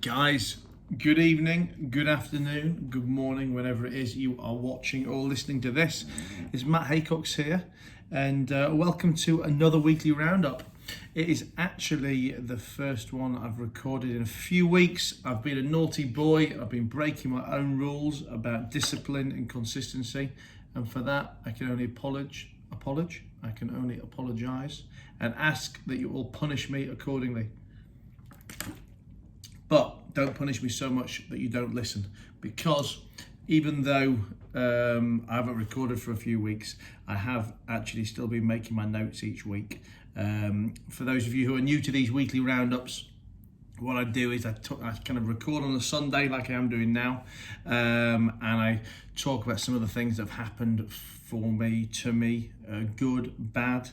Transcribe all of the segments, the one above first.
Guys, good evening, good afternoon, good morning, whenever it is you are watching or listening to this. It's Matt Haycox here, and welcome to another weekly roundup. It is actually the first one I've recorded in a few weeks. I've been a naughty boy. I've been breaking my own rules about discipline and consistency, and for that I can only apologize and ask that you all punish me accordingly. But don't punish me so much that you don't listen, because even though I haven't recorded for a few weeks, I have actually still been making my notes each week. For those of you who are new to these weekly roundups, what I do is I kind of record on a Sunday like I am doing now, and I talk about some of the things that have happened for me, to me, good, bad,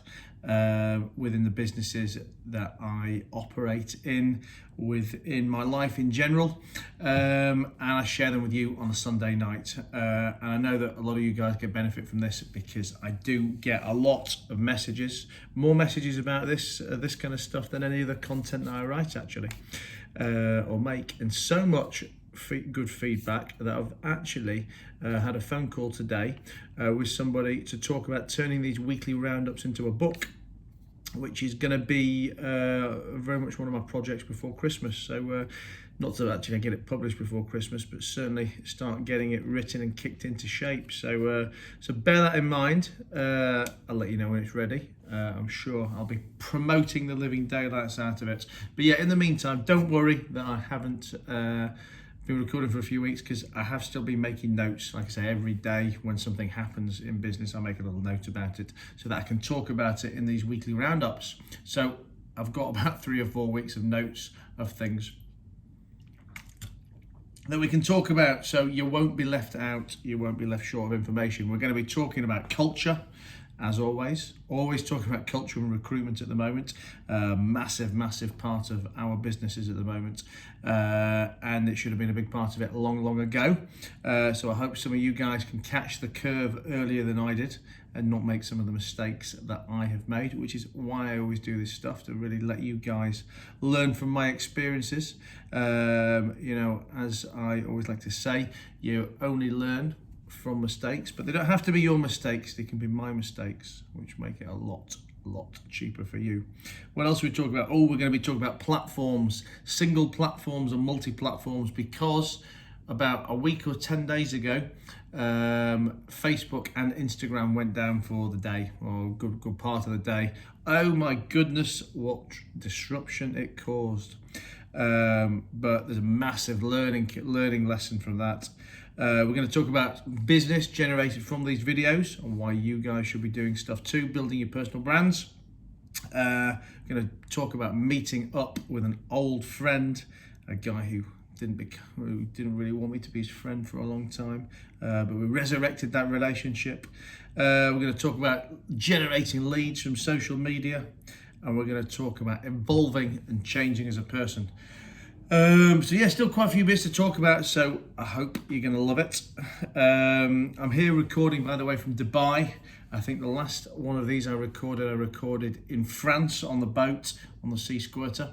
within the businesses that I operate in, within my life in general, and I share them with you on a Sunday night. And I know that a lot of you guys get benefit from this, because I do get a lot of messages, more messages about this kind of stuff than any other content that I write actually, or make, and so much good feedback that I've actually had a phone call today with somebody to talk about turning these weekly roundups into a book, which is going to be very much one of my projects before Christmas. So not to actually get it published before Christmas, but certainly start getting it written and kicked into shape. So bear that in mind. I'll let you know when it's ready. I'm sure I'll be promoting the living daylights out of it. But yeah, in the meantime, don't worry that I haven't been recording for a few weeks, because I have still been making notes. Like I say, every day when something happens in business, I make a little note about it so that I can talk about it in these weekly roundups. So I've got about 3 or 4 weeks of notes of things that we can talk about, so you won't be left out, you won't be left short of information. We're going to be talking about culture, as always talking about culture and recruitment at the moment. Massive part of our businesses at the moment, and it should have been a big part of it long ago. So I hope some of you guys can catch the curve earlier than I did and not make some of the mistakes that I have made, which is why I always do this stuff, to really let you guys learn from my experiences. As I always like to say, you only learn from mistakes, but they don't have to be your mistakes. They can be my mistakes, which make it a lot cheaper for you. What else we talk about? We're going to be talking about platforms, single platforms and multi-platforms, because about a week or 10 days ago, Facebook and Instagram went down for the day, or good part of the day. Oh my goodness, what disruption it caused. But there's a massive learning lesson from that. We're going to talk about business generated from these videos and why you guys should be doing stuff too, building your personal brands. We're going to talk about meeting up with an old friend, a guy who didn't really want me to be his friend for a long time, but we resurrected that relationship. We're going to talk about generating leads from social media, and we're going to talk about evolving and changing as a person. Still quite a few bits to talk about, so I hope you're going to love it. I'm here recording, by the way, from Dubai. I think the last one of these I recorded in France on the boat, on the sea squirter.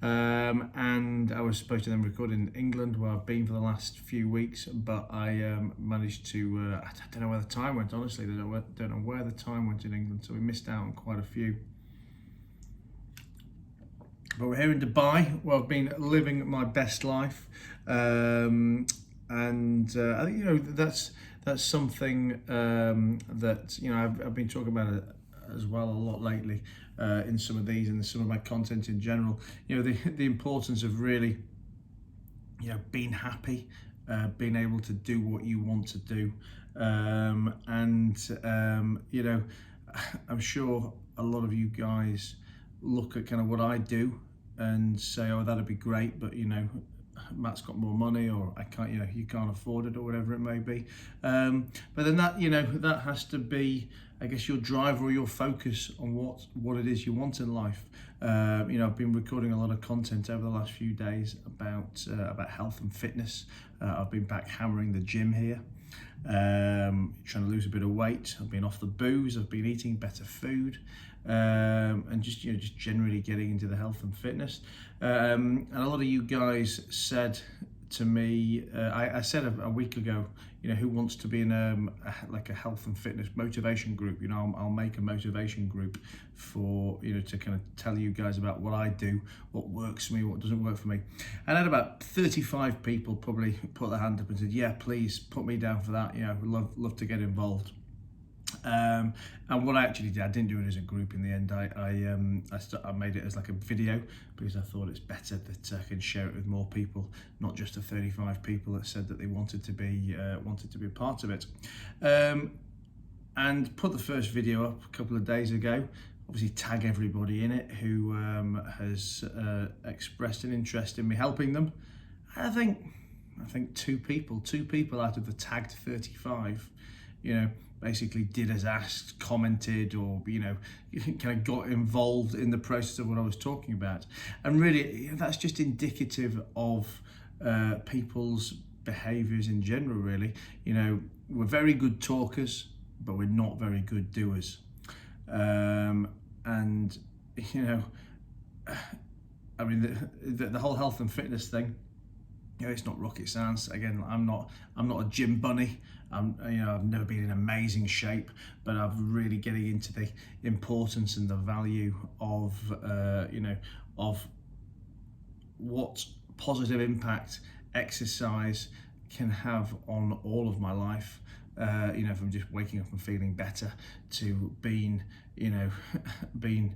And I was supposed to then record in England, where I've been for the last few weeks, but I managed to, I don't know where the time went, honestly. I don't know where the time went in England, so we missed out on quite a few. But we're here in Dubai, where I've been living my best life, and I think that's something that I've been talking about it as well a lot lately, in some of these and some of my content in general. The importance of really being happy, being able to do what you want to do, I'm sure a lot of you guys look at kind of what I do and say, oh, that'd be great, but Matt's got more money, or I can't, you can't afford it, or whatever it may be. But then that has to be, I guess, your drive or your focus on what it is you want in life. I've been recording a lot of content over the last few days about health and fitness. I've been back hammering the gym here. Trying to lose a bit of weight. I've been off the booze. I've been eating better food. and just generally getting into the health and fitness. And a lot of you guys said to me, I said a week ago, who wants to be in like a health and fitness motivation group? I'll make a motivation group for to kind of tell you guys about what I do, what works for me, what doesn't work for me. And I had about 35 people probably put their hand up and said, yeah, please put me down for that. Love to get involved. And what I actually did, I didn't do it as a group in the end. I made it as like a video, because I thought it's better that I can share it with more people, not just the 35 people that said that they wanted to be a part of it. And put the first video up a couple of days ago. Obviously tag everybody in it who has expressed an interest in me helping them. I think two people out of the tagged 35, basically did as asked, commented, or kind of got involved in the process of what I was talking about. And really, that's just indicative of people's behaviours in general. Really, we're very good talkers, but we're not very good doers. And I mean, the whole health and fitness thing, it's not rocket science. Again, I'm not a gym bunny. I've never been in amazing shape, but I'm really getting into the importance and the value of of what positive impact exercise can have on all of my life. From just waking up and feeling better to being being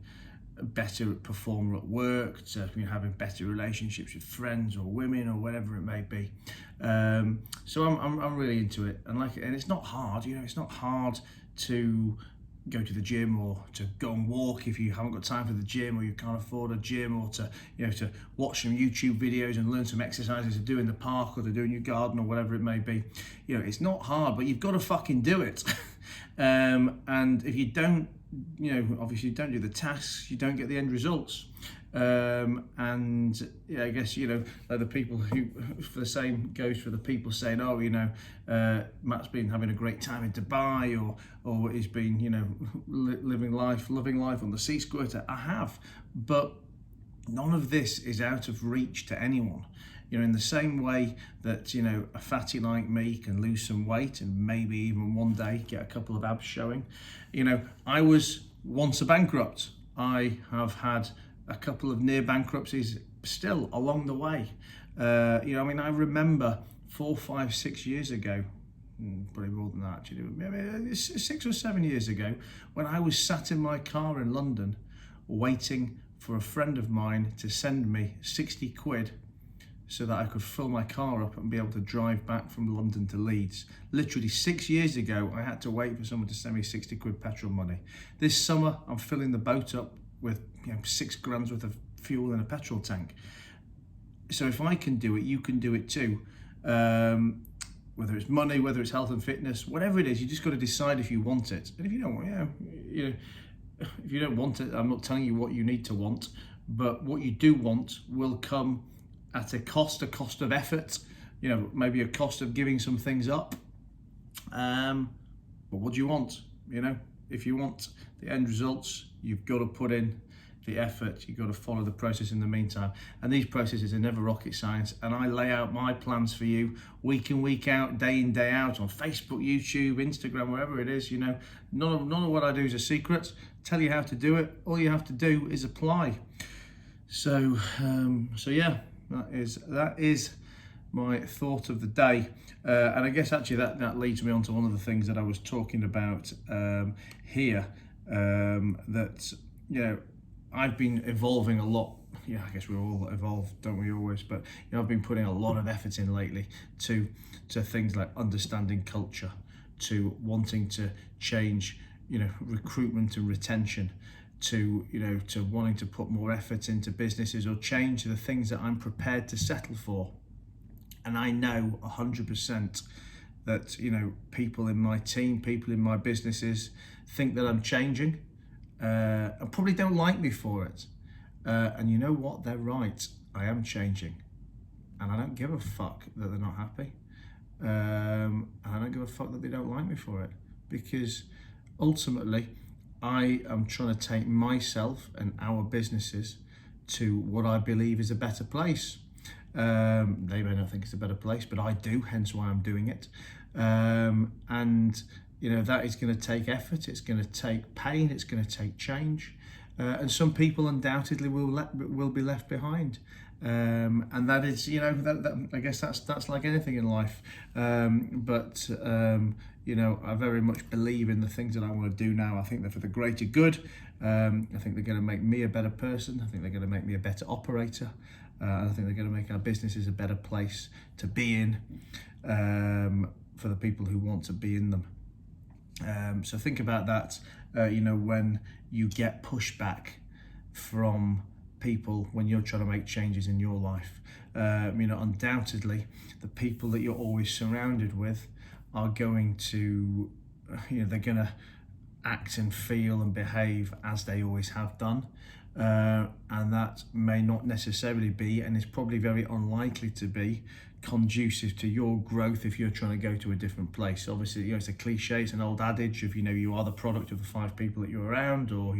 a better performer at work, to having better relationships with friends or women or whatever it may be. So I'm really into it, and it's not hard. It's not hard to go to the gym or to go and walk if you haven't got time for the gym, or you can't afford a gym, or to to watch some YouTube videos and learn some exercises to do in the park or to do in your garden or whatever it may be. It's not hard, but you've got to fucking do it. And if you don't, obviously don't do the tasks, you don't get the end results. And I guess like the people who, for the same goes for the people saying, oh, Matt's been having a great time in Dubai, or he's been loving life on the sea squirter. I have, but none of this is out of reach to anyone. In the same way that a fatty like me can lose some weight and maybe even one day get a couple of abs showing. I was once a bankrupt. I have had a couple of near bankruptcies still along the way. I remember 4, 5, 6 years ago, probably more than that actually, maybe 6 or 7 years ago, when I was sat in my car in London waiting for a friend of mine to send me 60 quid so that I could fill my car up and be able to drive back from London to Leeds. Literally 6 years ago, I had to wait for someone to send me 60 quid petrol money. This summer, I'm filling the boat up with 6 grand's worth of fuel in a petrol tank. So if I can do it, you can do it too. Whether it's money, whether it's health and fitness, whatever it is, you just got to decide if you want it. And if you don't, if you don't want it, I'm not telling you what you need to want, but what you do want will come at a cost of effort, maybe a cost of giving some things up. But what do you want? If you want the end results, you've got to put in the effort. You've got to follow the process in the meantime. And these processes are never rocket science. And I lay out my plans for you week in, week out, day in, day out, on Facebook, YouTube, Instagram, wherever it is. None of what I do is a secret. Tell you how to do it. All you have to do is apply. So yeah, that is my thought of the day. And I guess actually that leads me on to one of the things that I was talking about here, that I've been evolving a lot. I guess we all evolve, don't we always? But I've been putting a lot of effort in lately to things like understanding culture, to wanting to change recruitment and retention, to wanting to put more effort into businesses or change the things that I'm prepared to settle for. And I know 100% that people in my team, people in my businesses think that I'm changing, and probably don't like me for it. And you know what? They're right. I am changing, and I don't give a fuck that they're not happy, and I don't give a fuck that they don't like me for it, because ultimately I am trying to take myself and our businesses to what I believe is a better place. They may not think it's a better place, but I do, hence why I'm doing it. And that is going to take effort, it's going to take pain, it's going to take change. And some people undoubtedly will be left behind. And that is, I guess that's like anything in life. But I very much believe in the things that I want to do now. I think they're for the greater good. I think they're going to make me a better person. I think they're going to make me a better operator. I think they're going to make our businesses a better place to be in, for the people who want to be in them. So think about that, when you get pushback from people when you're trying to make changes in your life. Undoubtedly, the people that you're always surrounded with are going to, they're going to act and feel and behave as they always have done. And that may not necessarily be, and is probably very unlikely to be, conducive to your growth if you're trying to go to a different place. Obviously, it's a cliche, it's an old adage of, you are the product of the 5 people that you're around, or,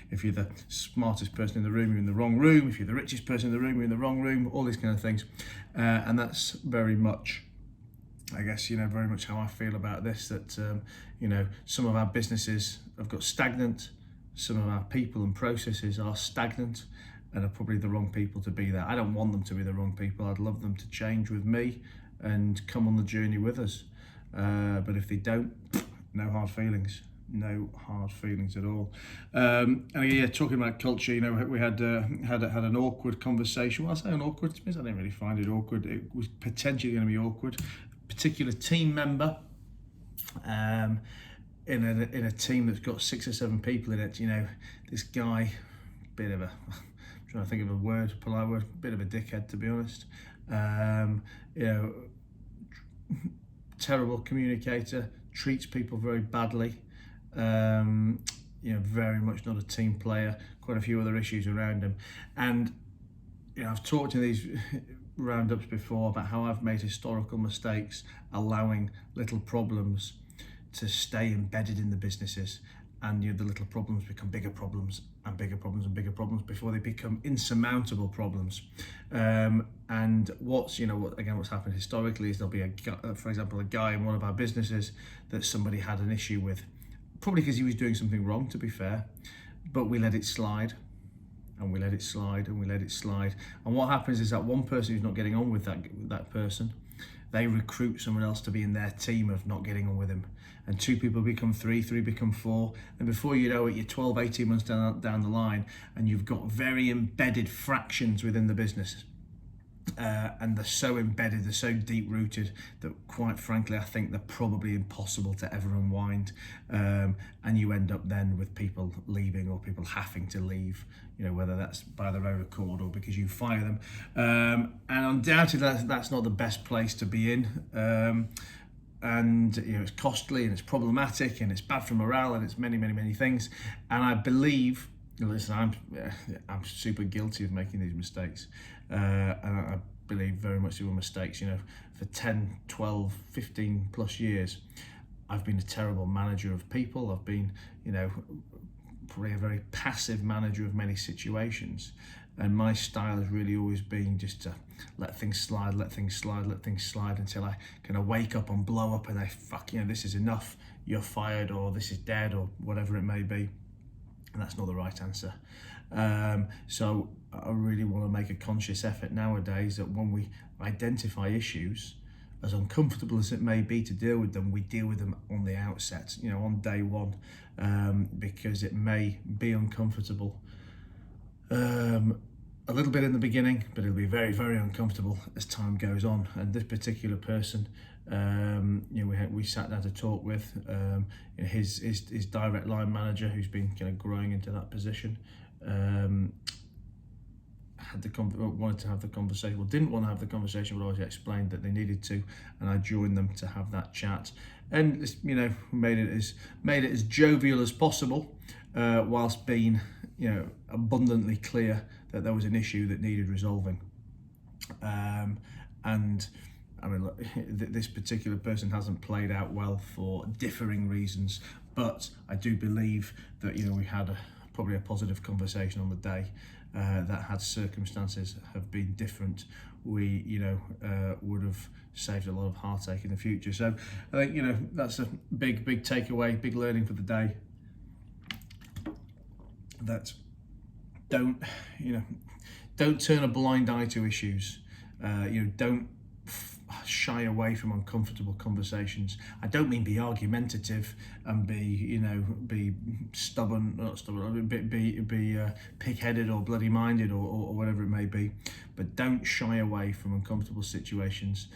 if you're the smartest person in the room, you're in the wrong room. If you're the richest person in the room, you're in the wrong room, all these kind of things. And that's very much, I guess, very much how I feel about this, that, some of our businesses have got stagnant, some of our people and processes are stagnant and are probably the wrong people to be there. I don't want them to be the wrong people. I'd love them to change with me and come on the journey with us. But if they don't, no hard feelings. No hard feelings at all. And yeah, talking about culture, we had an awkward conversation. Well, I say an awkward, I didn't really find it awkward. It was potentially going to be awkward. A particular team member, in a team that's got 6 or 7 people in it, this guy, bit of a, I'm trying to think of a polite word, bit of a dickhead, to be honest. Terrible communicator, treats people very badly. Very much not a team player. Quite a few other issues around him, and I've talked in these roundups before about how I've made historical mistakes, allowing little problems to stay embedded in the businesses, and the little problems become bigger problems and bigger problems and bigger problems before they become insurmountable problems. And what's happened historically is there'll be for example, a guy in one of our businesses that somebody had an issue with, probably because he was doing something wrong, to be fair, but we let it slide. And we let it slide, and we let it slide. And what happens is that one person who's not getting on with that person, they recruit someone else to be in their team of not getting on with him. And 2 people become 3, 3 become 4. And before you know it, you're 12, 18 months down the line, and you've got very embedded fractions within the business. And they're so embedded, they're so deep rooted that, quite frankly, I think they're probably impossible to ever unwind. And you end up then with people leaving, or people having to leave, whether that's by their own accord or because you fire them. And undoubtedly that's not the best place to be in. And it's costly, and it's problematic, and it's bad for morale, and it's many, many, many things. And I believe, listen, I'm super guilty of making these mistakes, and I believe very much they were mistakes. For 10, 12, 15 plus years, I've been a terrible manager of people. I've been, probably a very passive manager of many situations. And my style has really always been just to let things slide until I kind of wake up and blow up and this is enough, you're fired, or this is dead, or whatever it may be. And that's not the right answer. So I really want to make a conscious effort nowadays that when we identify issues, as uncomfortable as it may be to deal with them, we deal with them on the outset, on day one, because it may be uncomfortable a little bit in the beginning, but it'll be very, very uncomfortable as time goes on. And this particular person, we sat down to talk with his direct line manager, who's been kind of growing into that position. Wanted to have the conversation, well, didn't want to have the conversation, but I explained that they needed to, and I joined them to have that chat, and made it as jovial as possible, whilst being abundantly clear that there was an issue that needed resolving. And I mean, look, this particular person hasn't played out well for differing reasons, but I do believe that, you know, we had probably a positive conversation on the day, that had circumstances have been different, we, you know, would have saved a lot of heartache in the future. So I think, you know, that's a big takeaway, big learning for the day, that don't turn a blind eye to issues. You know, don't shy away from uncomfortable conversations. I don't mean be argumentative and be stubborn, not stubborn, be pig-headed or bloody-minded or whatever it may be, but don't shy away from uncomfortable situations,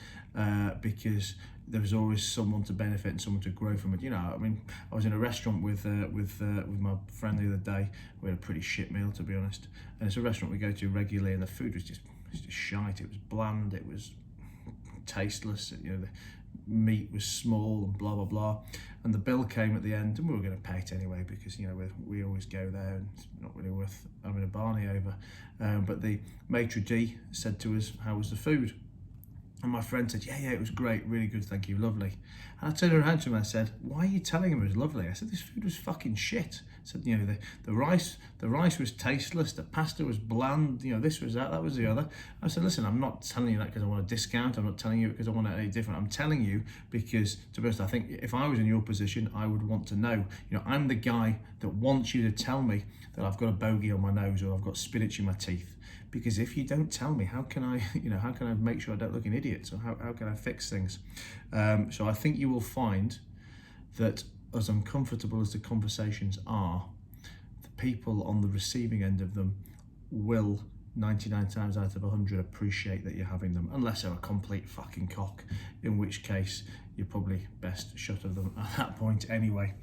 because there's always someone to benefit and someone to grow from it. You know, I mean, I was in a restaurant with my friend the other day. We had a pretty shit meal, to be honest, and it's a restaurant we go to regularly, and the food was just shite. It was bland, it was tasteless, you know, the meat was small and blah blah blah, and the bill came at the end, and we were going to pay it anyway because, you know, we always go there and it's not really worth having a Barney over, but the maitre d' said to us, how was the food? And my friend said, yeah, it was great, really good, thank you, lovely. And I turned around to him and I said, why are you telling him it was lovely? I said, this food was fucking shit. I said, you know, the rice was tasteless, the pasta was bland, you know, this was that was the other. I said, listen, I'm not telling you that because I want a discount, I'm not telling you because I want it any different. I'm telling you because, to be honest, I think if I was in your position, I would want to know. You know, I'm the guy that wants you to tell me that I've got a bogey on my nose or I've got spinach in my teeth. Because if you don't tell me, how can I make sure I don't look an idiot? So how can I fix things? So I think you will find that as uncomfortable as the conversations are, the people on the receiving end of them will 99 times out of 100 appreciate that you're having them, unless they're a complete fucking cock, in which case you're probably best shut of them at that point anyway.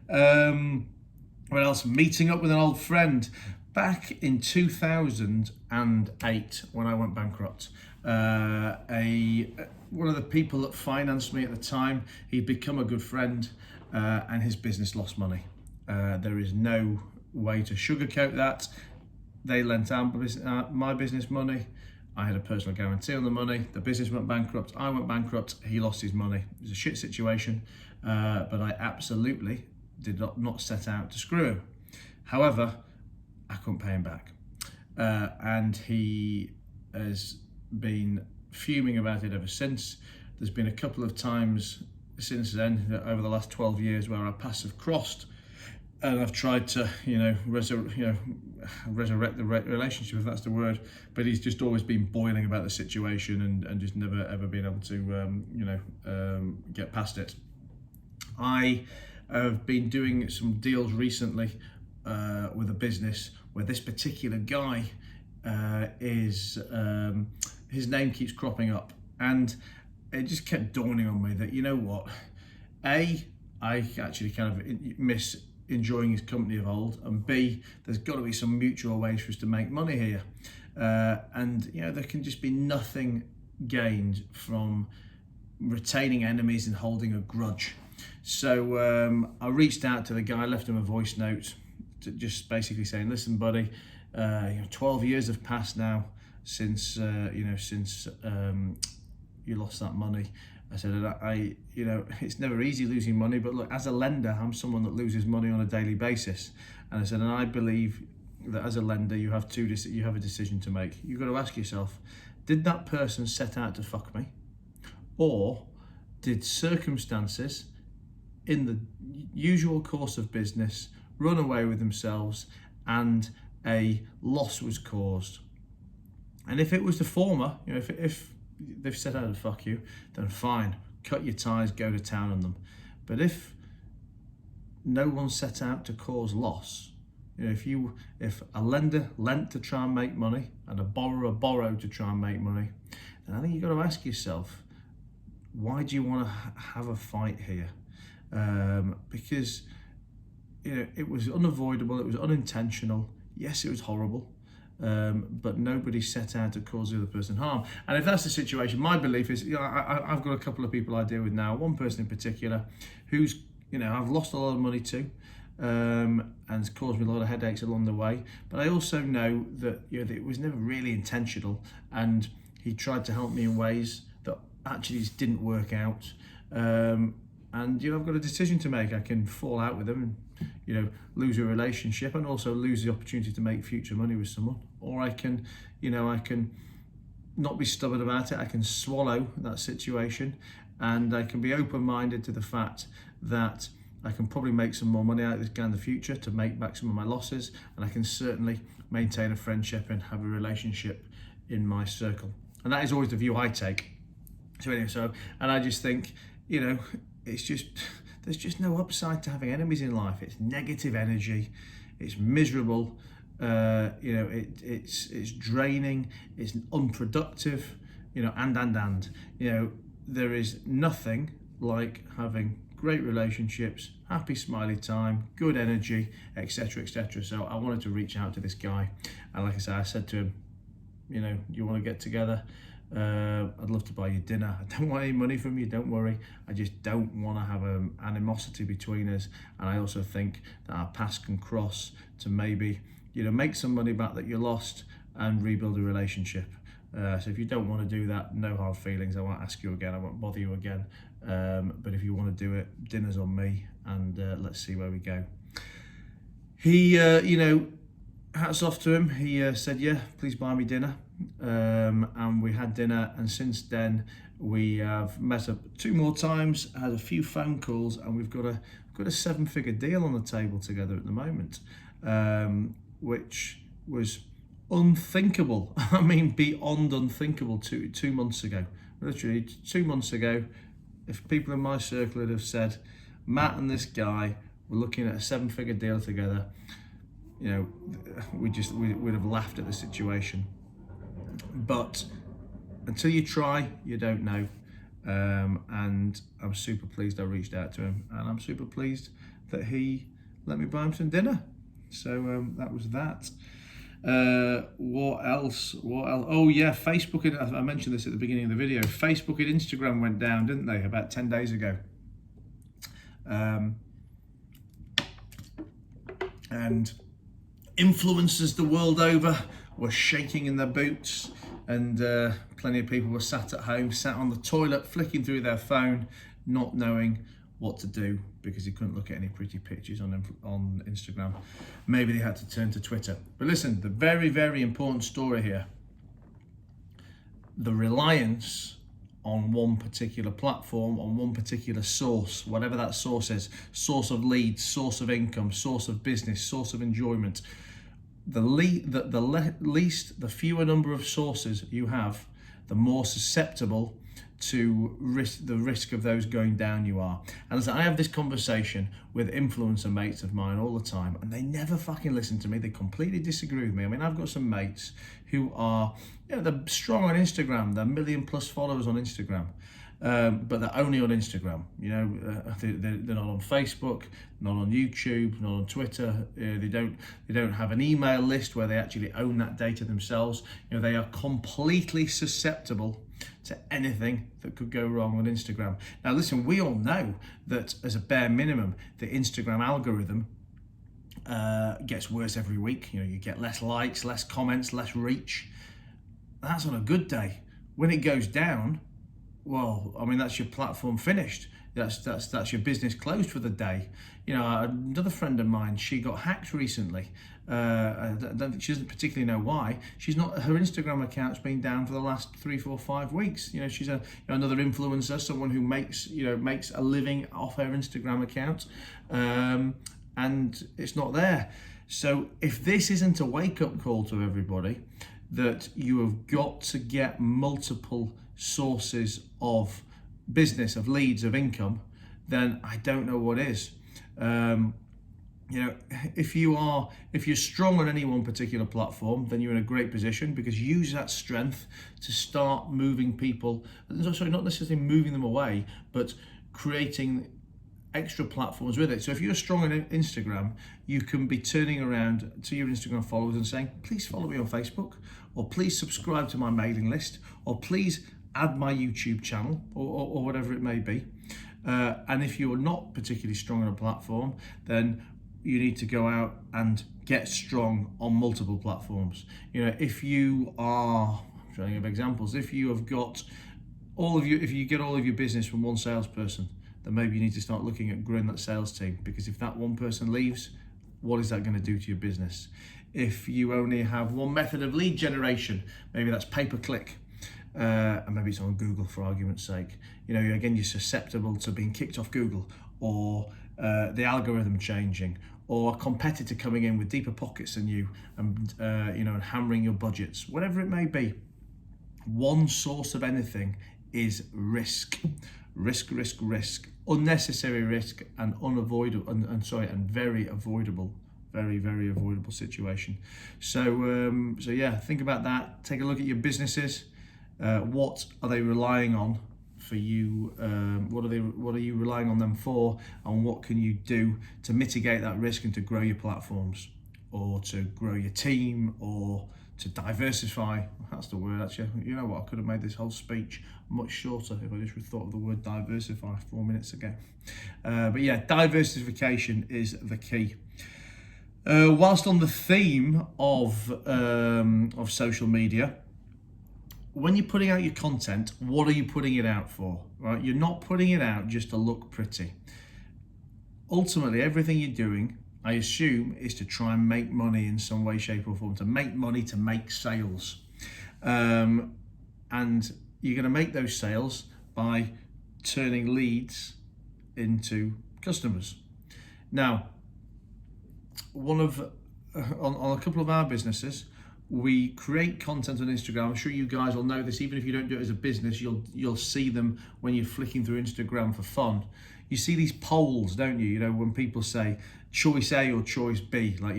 What else? Meeting up with an old friend. Back in 2008, when I went bankrupt, one of the people that financed me at the time, he'd become a good friend, and his business lost money. There is no way to sugarcoat that. They lent out my business money. I had a personal guarantee on the money. The business went bankrupt. I went bankrupt. He lost his money. It was a shit situation, but I absolutely did not set out to screw him. However, I couldn't pay him back, and he has been fuming about it ever since. There's been a couple of times since then, over the last 12 years, where our paths have crossed, and I've tried to, resurrect the relationship, if that's the word. But he's just always been boiling about the situation and just never ever been able to, get past it. I have been doing some deals recently with a business where this particular guy his name keeps cropping up, and it just kept dawning on me that, you know what, I actually kind of miss enjoying his company of old, and B, there's got to be some mutual ways for us to make money here, and you know, there can just be nothing gained from retaining enemies and holding a grudge. So I reached out to the guy, left him a voice note, just basically saying, listen buddy, 12 years have passed now since you lost that money. I said, it's never easy losing money, but look, as a lender, I'm someone that loses money on a daily basis. And I said, and I believe that as a lender, you have a decision to make. You've got to ask yourself, did that person set out to fuck me? Or did circumstances in the usual course of business run away with themselves and a loss was caused? And if it was the former, if they've set out to fuck you, then fine, cut your ties, go to town on them. But if no one set out to cause loss, if a lender lent to try and make money and a borrower borrowed to try and make money, then I think you've got to ask yourself, why do you want to have a fight here? Because it was unavoidable, it was unintentional. Yes, it was horrible, but nobody set out to cause the other person harm. And if that's the situation, my belief is, I've got a couple of people I deal with now, one person in particular who's, I've lost a lot of money to, and it's caused me a lot of headaches along the way. But I also know that, that it was never really intentional, and he tried to help me in ways that actually just didn't work out. And I've got a decision to make. I can fall out with them and lose a relationship, and also lose the opportunity to make future money with someone, or I can not be stubborn about it. I can swallow that situation, and I can be open-minded to the fact that I can probably make some more money out of this guy in the future to make back some of my losses, and I can certainly maintain a friendship and have a relationship in my circle. And that is always the view I take. So anyway, and I just think, there's just no upside to having enemies in life. It's negative energy, it's miserable, it's draining, it's unproductive, and there is nothing like having great relationships, happy smiley time, good energy, etc., etc. So I wanted to reach out to this guy, and like I said, I said to him, you want to get together? I'd love to buy you dinner. I don't want any money from you, don't worry. I just don't want to have an animosity between us, and I also think that our paths can cross to maybe make some money back that you lost and rebuild a relationship. So if you don't want to do that, no hard feelings. I won't ask you again, I won't bother you again. But if you want to do it, dinner's on me, and let's see where we go. He hats off to him. He said, yeah, please buy me dinner. And we had dinner, and since then we have met up 2 more times, had a few phone calls, and we've got a 7-figure deal on the table together at the moment, which was unthinkable. I mean, beyond unthinkable 2 months ago. Literally 2 months ago, if people in my circle had have said, Matt and this guy were looking at a 7-figure deal together, we'd have laughed at the situation. But until you try, you don't know. And I'm super pleased I reached out to him, and I'm super pleased that he let me buy him some dinner. So that was that. What else? Oh yeah, Facebook and I mentioned this at the beginning of the video. Facebook and Instagram went down, didn't they, about 10 days ago? And influencers the world over were shaking in their boots, and plenty of people were sat at home, sat on the toilet, flicking through their phone, not knowing what to do because he couldn't look at any pretty pictures on Instagram. Maybe they had to turn to Twitter. But listen, the very, very important story here, the reliance on one particular platform, on one particular source, whatever that source is, source of leads, source of income, source of business, source of enjoyment. The the fewer number of sources you have, the more susceptible to the risk of those going down you are. And as I have this conversation with influencer mates of mine all the time, and they never fucking listen to me. They completely disagree with me. I mean, I've got some mates who are, they're strong on Instagram. They're 1 million+ followers on Instagram. But they're only on Instagram. They're not on Facebook, not on YouTube, not on Twitter. They don't have an email list where they actually own that data themselves. They are completely susceptible to anything that could go wrong on Instagram. Now listen, we all know that as a bare minimum, the Instagram algorithm gets worse every week. You get less likes, less comments, less reach. That's on a good day. When it goes down, well, I mean, that's your platform finished. That's your business closed for the day. Another friend of mine, she got hacked recently. I don't think, she doesn't particularly know why. Her Instagram account's been down for the last 3, 4, 5 weeks. She's another influencer, someone who makes a living off her Instagram account, and it's not there. So if this isn't a wake-up call to everybody, that you have got to get multiple sources of business, of leads, of income, then I don't know what is. If you're strong on any one particular platform, then you're in a great position, because use that strength to start moving people, sorry, not necessarily moving them away, but creating extra platforms with it. So if you're strong on Instagram, you can be turning around to your Instagram followers and saying, please follow me on Facebook, or please subscribe to my mailing list, or please add my YouTube channel, or whatever it may be. And if you're not particularly strong on a platform, then you need to go out and get strong on multiple platforms. If you are, I'm trying to give examples, if you have got if you get all of your business from one salesperson, then maybe you need to start looking at growing that sales team, because if that one person leaves, what is that going to do to your business? If you only have one method of lead generation, maybe that's pay-per-click, and maybe it's on Google for argument's sake. Again, you're susceptible to being kicked off Google, or the algorithm changing, or a competitor coming in with deeper pockets than you, and and hammering your budgets, whatever it may be. One source of anything is risk, unnecessary risk, and unavoidable, and very avoidable, very avoidable situation. So yeah, think about that. Take a look at your businesses. What are they relying on for you? What are you relying on them for? And what can you do to mitigate that risk and to grow your platforms, or to grow your team, or to diversify? That's the word, actually. You know what? I could have made this whole speech much shorter if I just thought of the word diversify 4 minutes ago. But yeah, diversification is the key. Whilst on the theme of social media, when you're putting out your content, what are you putting it out for? Right? You're not putting it out just to look pretty. Ultimately, everything you're doing, I assume, is to try and make money in some way, shape or form, to make money, to make sales. And you're going to make those sales by turning leads into customers. Now, on a couple of our businesses, we create content on Instagram. I'm sure you guys will know this. Even if you don't do it as a business, you'll see them when you're flicking through Instagram for fun. You see these polls, don't you? When people say choice A or choice B, like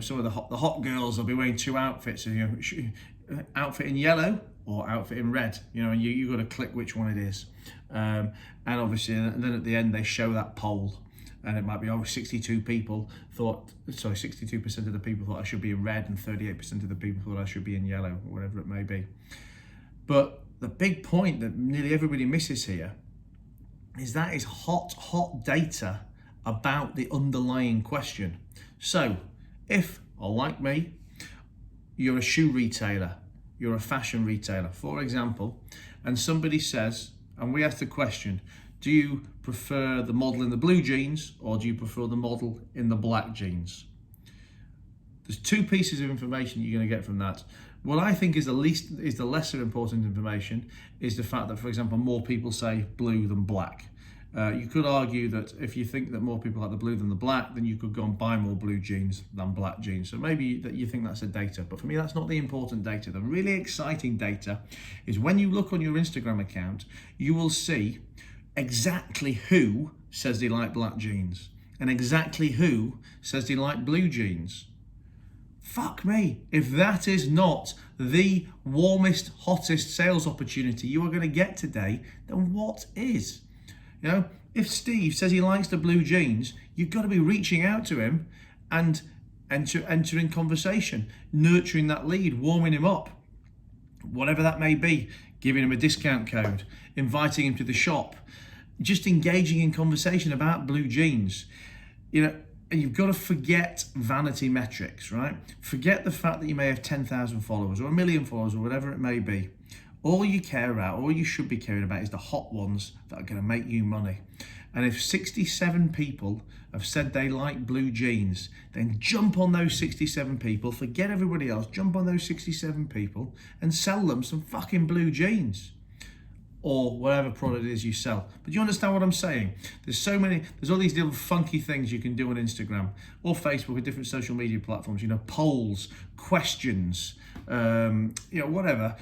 some of the hot girls will be wearing two outfits, outfit in yellow or outfit in red, and you got to click which one it is. And obviously, and then at the end they show that poll. And it might be, 62% of the people thought I should be in red, and 38% of the people thought I should be in yellow, or whatever it may be. But the big point that nearly everybody misses here is that is hot data about the underlying question. So if, or like me, you're a shoe retailer, you're a fashion retailer, for example, and somebody says, and we ask the question, do you prefer the model in the blue jeans, or do you prefer the model in the black jeans? There's two pieces of information you're going to get from that. What I think is the lesser important information is the fact that, for example, more people say blue than black. You could argue that if you think that more people like the blue than the black, then you could go and buy more blue jeans than black jeans. So maybe that you think that's a data, but for me, that's not the important data. The really exciting data is when you look on your Instagram account, you will see exactly who says they like black jeans and exactly who says they like blue jeans. Fuck me, if that is not the warmest, hottest sales opportunity you are going to get today, then what is? If Steve says he likes the blue jeans, you've got to be reaching out to him and entering conversation, nurturing that lead, warming him up, whatever that may be, giving him a discount code, inviting him to the shop, just engaging in conversation about blue jeans. And you've got to forget vanity metrics, right? Forget the fact that you may have 10,000 followers or 1 million followers or whatever it may be. All you care about, all you should be caring about, is the hot ones that are going to make you money. And if 67 people have said they like blue jeans, then jump on those 67 people, forget everybody else, jump on those 67 people and sell them some fucking blue jeans, or whatever product it is you sell. But you understand what I'm saying? There's all these little funky things you can do on Instagram or Facebook or different social media platforms, polls, questions, whatever,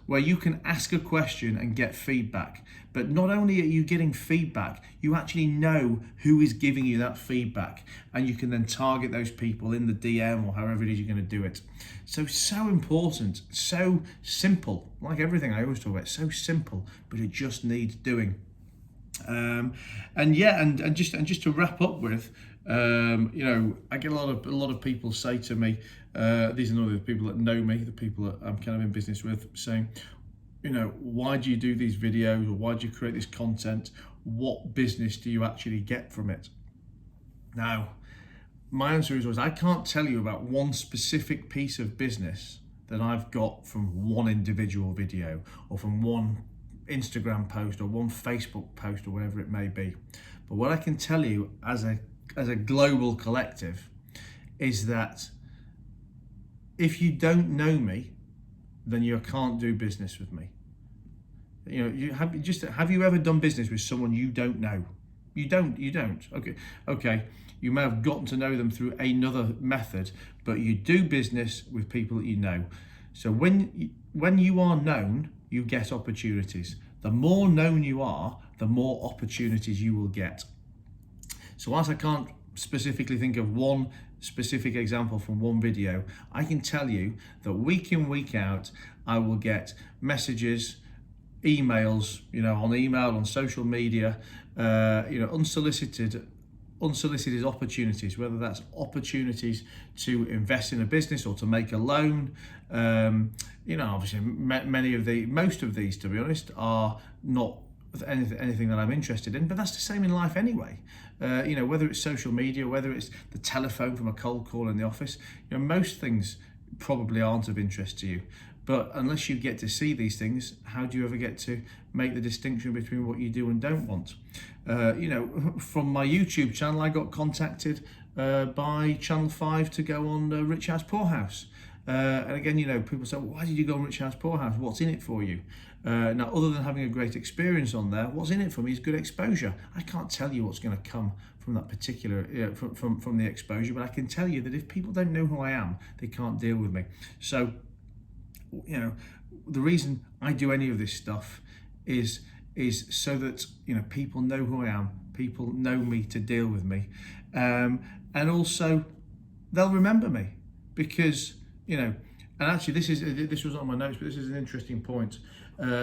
where you can ask a question and get feedback. But not only are you getting feedback, you actually know who is giving you that feedback, and you can then target those people in the DM or however it is you're going to do it. So important, so simple, like everything I always talk about, so simple, but it just needs doing. And just to wrap up with, I get a lot of people say to me, these are not the people that know me, the people that I'm kind of in business with, saying, why do you do these videos, or why do you create this content? What business do you actually get from it? Now, my answer is always, I can't tell you about one specific piece of business than I've got from one individual video or from one Instagram post or one Facebook post or whatever it may be. But what I can tell you as a global collective is that if you don't know me, then you can't do business with me. You know, have you ever done business with someone you don't know? You don't. Okay. You may have gotten to know them through another method, but you do business with people that you know. So when you are known, you get opportunities. The more known you are, the more opportunities you will get. So whilst I can't specifically think of one specific example from one video, I can tell you that week in, week out, I will get messages, emails, on email, on social media, unsolicited opportunities, whether that's opportunities to invest in a business or to make a loan. Obviously most of these, to be honest, are not anything that I'm interested in, but that's the same in life anyway. Whether it's social media, whether it's the telephone from a cold call in the office, most things probably aren't of interest to you. But unless you get to see these things, how do you ever get to make the distinction between what you do and don't want? From my YouTube channel, I got contacted by Channel 5 to go on Rich House Poor House. And again, people say, well, why did you go on Rich House Poor House? What's in it for you? Now, other than having a great experience on there, what's in it for me is good exposure. I can't tell you what's going to come from that particular, from the exposure, but I can tell you that if people don't know who I am, they can't deal with me. So, the reason I do any of this stuff is so that people know who I am, people know me to deal with me, and also they'll remember me because and actually this was on my notes, but this is an interesting point.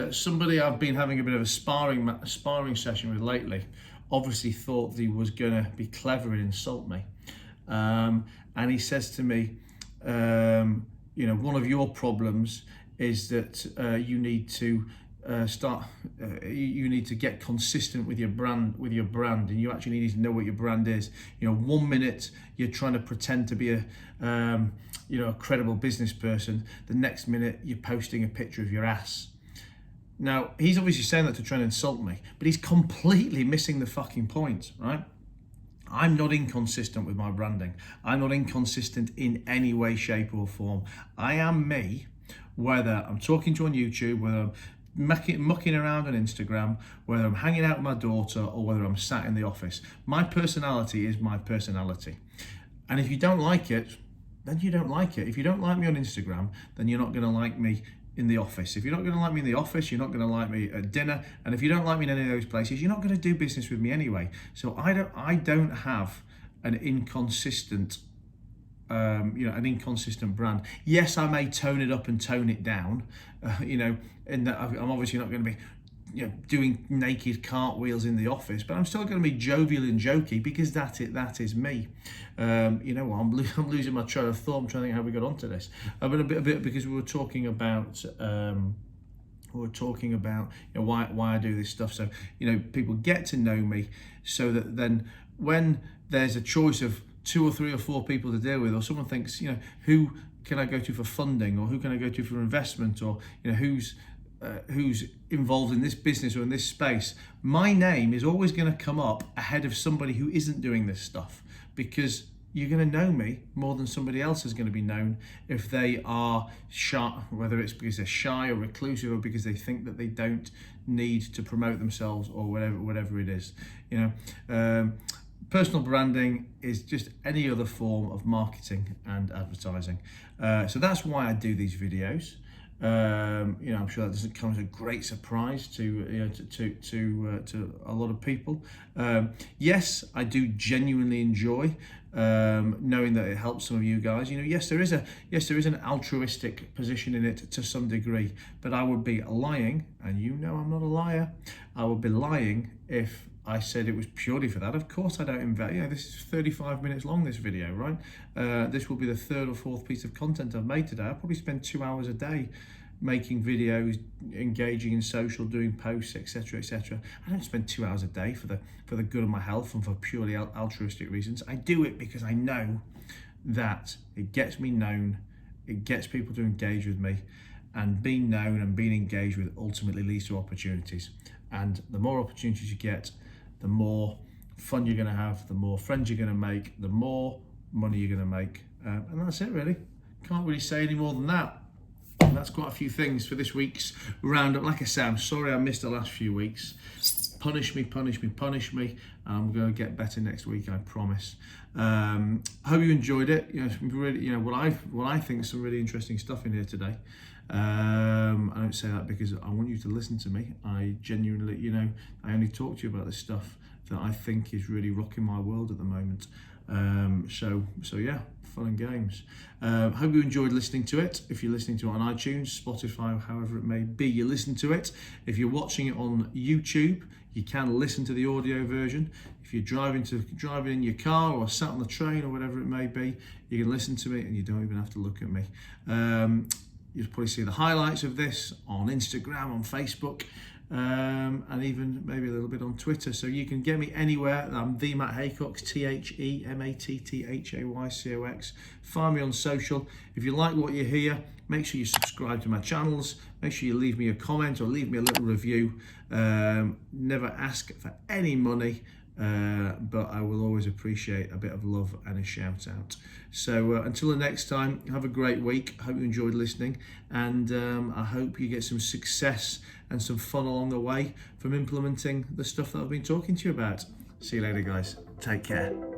Somebody I've been having a bit of a sparring session with lately obviously thought that he was going to be clever and insult me, and he says to me, one of your problems is that you need to you need to get consistent with your brand, and you actually need to know what your brand is. 1 minute you're trying to pretend to be a credible business person, the next minute you're posting a picture of your ass. Now, he's obviously saying that to try and insult me, but he's completely missing the fucking point, right? I'm not inconsistent with my branding. I'm not inconsistent in any way, shape or form. I am me, whether I'm talking to you on YouTube, whether I'm mucking around on Instagram, whether I'm hanging out with my daughter, or whether I'm sat in the office. My personality is my personality. And if you don't like it, then you don't like it. If you don't like me on Instagram, then you're not going to like me in the office. If you're not going to like me in the office, you're not going to like me at dinner. And if you don't like me in any of those places, you're not going to do business with me anyway. So I don't have an inconsistent an inconsistent brand. Yes, I may tone it up and tone it down, in that I'm obviously not going to be doing naked cartwheels in the office, but I'm still going to be jovial and jokey because that is me. I'm losing my train of thought. I'm trying to think how we got onto this, but a bit because we were talking about why I do this stuff. So people get to know me, so that then when there's a choice of 2 or 3 or 4 people to deal with, or someone thinks, who can I go to for funding, or who can I go to for investment, or who's involved in this business or in this space, my name is always going to come up ahead of somebody who isn't doing this stuff, because you're going to know me more than somebody else is going to be known if they are shy, whether it's because they're shy or reclusive, or because they think that they don't need to promote themselves, or whatever it is. Personal branding is just any other form of marketing and advertising. So that's why I do these videos. I'm sure that doesn't come as a great surprise to a lot of people. Yes, I do genuinely enjoy knowing that it helps some of you guys. Yes, there is an altruistic position in it to some degree, but I would be lying, and I'm not a liar. I would be lying if I said it was purely for that. Of course I don't invest. This is 35 minutes long, this video, right? This will be the 3rd or 4th piece of content I've made today. I probably spend 2 hours a day making videos, engaging in social, doing posts, etc. I don't spend 2 hours a day for the good of my health and for purely altruistic reasons. I do it because I know that it gets me known, it gets people to engage with me, and being known and being engaged with ultimately leads to opportunities. And the more opportunities you get, the more fun you're going to have, the more friends you're going to make, the more money you're going to make. And that's it, really. Can't really say any more than that. And that's quite a few things for this week's roundup. Like I say, I'm sorry I missed the last few weeks. Punish me, punish me, punish me. I'm going to get better next week, I promise. I hope you enjoyed it. Really, what I think is some really interesting stuff in here today. I don't say that because I want you to listen to me. I genuinely, I only talk to you about this stuff that I think is really rocking my world at the moment. So yeah, fun and games. Hope you enjoyed listening to it. If you're listening to it on iTunes, Spotify, however it may be, you listen to it. If you're watching it on YouTube, you can listen to the audio version. If you're driving in your car or sat on the train or whatever it may be, you can listen to me and you don't even have to look at me. You'll probably see the highlights of this on Instagram, on Facebook, and even maybe a little bit on Twitter. So you can get me anywhere. I'm the Matt Haycox, TheMattHaycox. Find me on social. If you like what you hear, make sure you subscribe to my channels. Make sure you leave me a comment or leave me a little review. Never ask for any money. But I will always appreciate a bit of love and a shout out. So until the next time, have a great week. Hope you enjoyed listening, and I hope you get some success and some fun along the way from implementing the stuff that I've been talking to you about. See you later, guys. Take care.